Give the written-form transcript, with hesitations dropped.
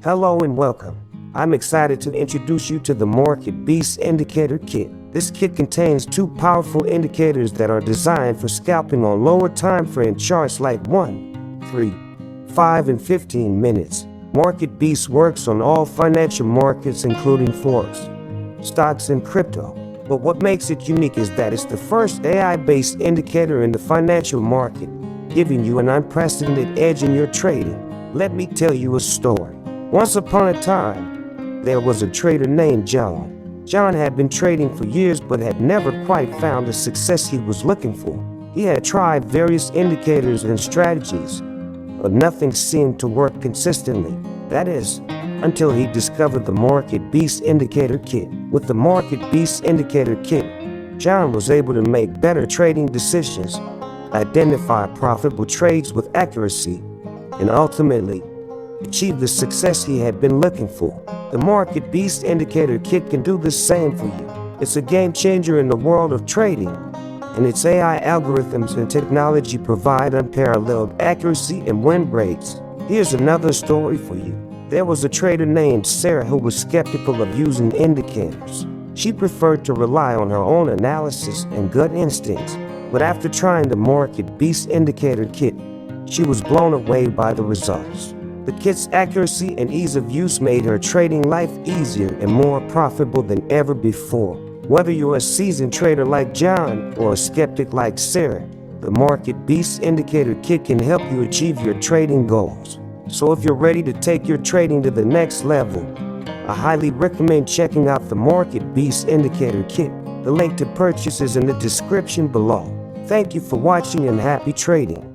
Hello and welcome. I'm excited to introduce you to the Market Beast Indicator Kit. This kit contains two powerful indicators that are designed for scalping on lower time frame charts like 1, 3, 5, and 15 minutes. Market Beast works on all financial markets including Forex, stocks, and crypto. But what makes it unique is that it's the first AI-based indicator in the financial market, giving you an unprecedented edge in your trading. Let me tell you a story. Once upon a time, there was a trader named John. John had been trading for years but had never quite found the success he was looking for. He had tried various indicators and strategies, but nothing seemed to work consistently. That is, until he discovered the Market Beast Indicator Kit. With the Market Beast Indicator Kit, John was able to make better trading decisions, identify profitable trades with accuracy, and ultimately achieve the success he had been looking for. The Market Beast Indicator Kit can do the same for you. It's a game changer in the world of trading, and its AI algorithms and technology provide unparalleled accuracy and win rates. Here's another story for you. There was a trader named Sarah who was skeptical of using indicators. She preferred to rely on her own analysis and gut instincts. But after trying the Market Beast Indicator Kit, she was blown away by the results. The kit's accuracy and ease of use made her trading life easier and more profitable than ever before. Whether you're a seasoned trader like John or a skeptic like Sarah, the Market Beast Indicator Kit can help you achieve your trading goals. So if you're ready to take your trading to the next level, I highly recommend checking out the Market Beast Indicator Kit. The link to purchase is in the description below. Thank you for watching and happy trading.